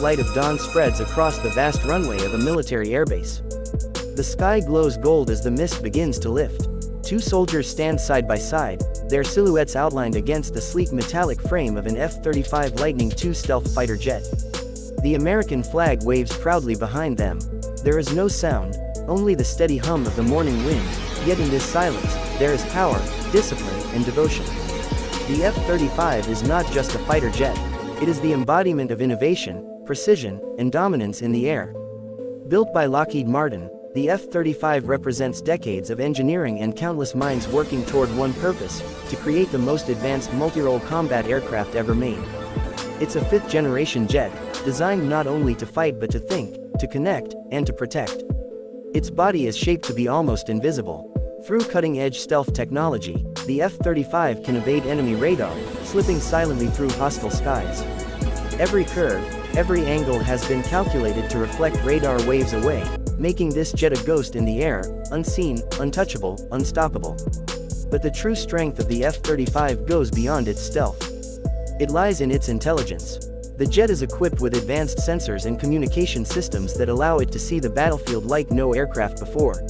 light of dawn spreads across the vast runway of a military airbase. The sky glows gold as the mist begins to lift. Two soldiers stand side by side, their silhouettes outlined against the sleek metallic frame of an F-35 Lightning II stealth fighter jet. The American flag waves proudly behind them. There is no sound, only the steady hum of the morning wind, yet in this silence, there is power, discipline, and devotion. The F-35 is not just a fighter jet, it is the embodiment of innovation, precision, and dominance in the air. Built by Lockheed Martin, the F-35 represents decades of engineering and countless minds working toward one purpose, to create the most advanced multi-role combat aircraft ever made. It's a fifth-generation jet, designed not only to fight but to think, to connect, and to protect. Its body is shaped to be almost invisible. Through cutting-edge stealth technology, the F-35 can evade enemy radar, slipping silently through hostile skies. Every curve, every angle has been calculated to reflect radar waves away, making this jet a ghost in the air, unseen, untouchable, unstoppable. But the true strength of the F-35 goes beyond its stealth. It lies in its intelligence. The jet is equipped with advanced sensors and communication systems that allow it to see the battlefield like no aircraft before.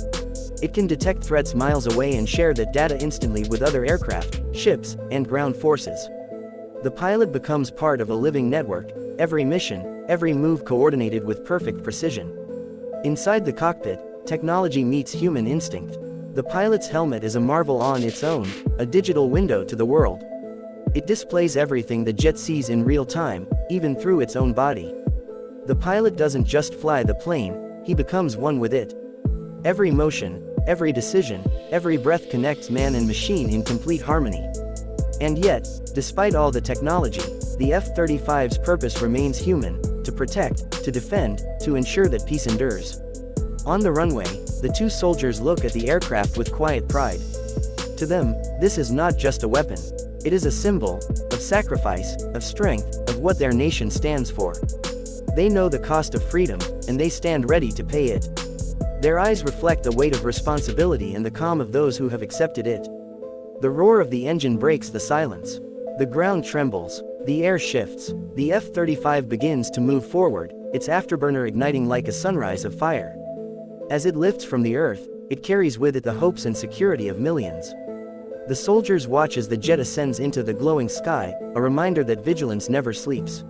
It can detect threats miles away and share that data instantly with other aircraft, ships, and ground forces. The pilot becomes part of a living network, every mission, every move coordinated with perfect precision. Inside the cockpit, technology meets human instinct. The pilot's helmet is a marvel on its own, a digital window to the world. It displays everything the jet sees in real time, even through its own body. The pilot doesn't just fly the plane, he becomes one with it. Every motion, every decision, every breath connects man and machine in complete harmony. And yet, despite all the technology, the F-35's purpose remains human: to protect, to defend, to ensure that peace endures. On the runway, the two soldiers look at the aircraft with quiet pride. To them, this is not just a weapon. It is a symbol of sacrifice, of strength, of what their nation stands for. They know the cost of freedom, and they stand ready to pay it. Their eyes reflect the weight of responsibility and the calm of those who have accepted it. The roar of the engine breaks the silence. The ground trembles, the air shifts, the F-35 begins to move forward, its afterburner igniting like a sunrise of fire. As it lifts from the earth, it carries with it the hopes and security of millions. The soldiers watch as the jet ascends into the glowing sky, a reminder that vigilance never sleeps.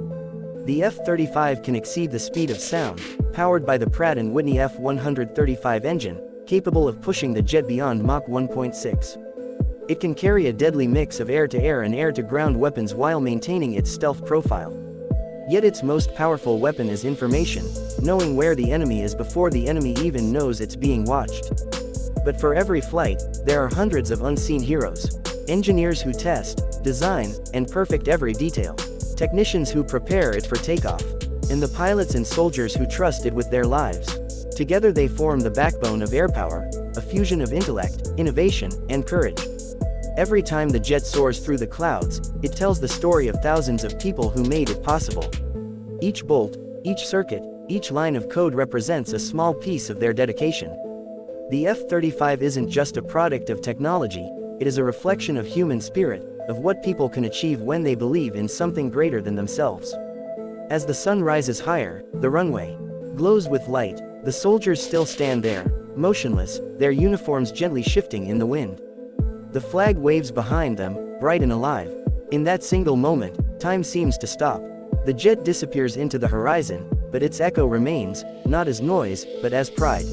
The F-35 can exceed the speed of sound, powered by the Pratt & Whitney F-135 engine, capable of pushing the jet beyond Mach 1.6. It can carry a deadly mix of air-to-air and air-to-ground weapons while maintaining its stealth profile. Yet its most powerful weapon is information, knowing where the enemy is before the enemy even knows it's being watched. But for every flight, there are hundreds of unseen heroes. Engineers who test, design, and perfect every detail. Technicians who prepare it for takeoff. And the pilots and soldiers who trust it with their lives. Together they form the backbone of air power, a fusion of intellect, innovation, and courage. Every time the jet soars through the clouds, it tells the story of thousands of people who made it possible. Each bolt, each circuit, each line of code represents a small piece of their dedication. The F-35 isn't just a product of technology, it is a reflection of human spirit, of what people can achieve when they believe in something greater than themselves. As the sun rises higher, the runway glows with light. The soldiers still stand there, motionless, their uniforms gently shifting in the wind. The flag waves behind them, bright and alive. In that single moment, time seems to stop. The jet disappears into the horizon, but its echo remains, not as noise, but as pride.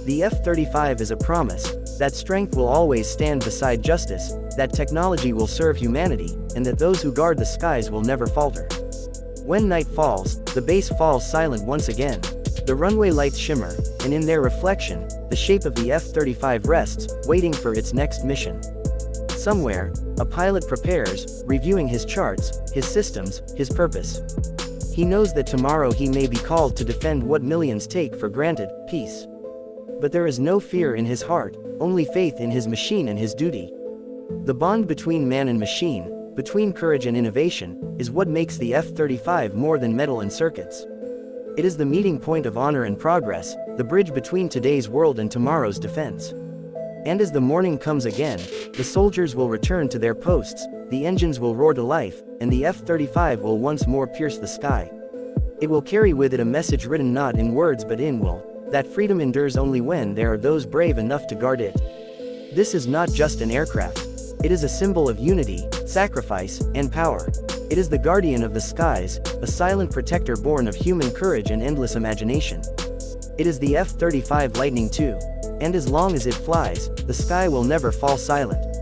The F-35 is a promise that strength will always stand beside justice, that technology will serve humanity, and that those who guard the skies will never falter. When night falls, the base falls silent once again. The runway lights shimmer, and in their reflection, the shape of the F-35 rests, waiting for its next mission. Somewhere, a pilot prepares, reviewing his charts, his systems, his purpose. He knows that tomorrow he may be called to defend what millions take for granted, peace. But there is no fear in his heart, only faith in his machine and his duty. The bond between man and machine, between courage and innovation, is what makes the F-35 more than metal and circuits. It is the meeting point of honor and progress, the bridge between today's world and tomorrow's defense. And as the morning comes again, the soldiers will return to their posts, the engines will roar to life, and the F-35 will once more pierce the sky. It will carry with it a message written not in words but in will, that freedom endures only when there are those brave enough to guard it. This is not just an aircraft. It is a symbol of unity, sacrifice, and power. It is the guardian of the skies, a silent protector born of human courage and endless imagination. It is the F-35 Lightning II. And as long as it flies, the sky will never fall silent.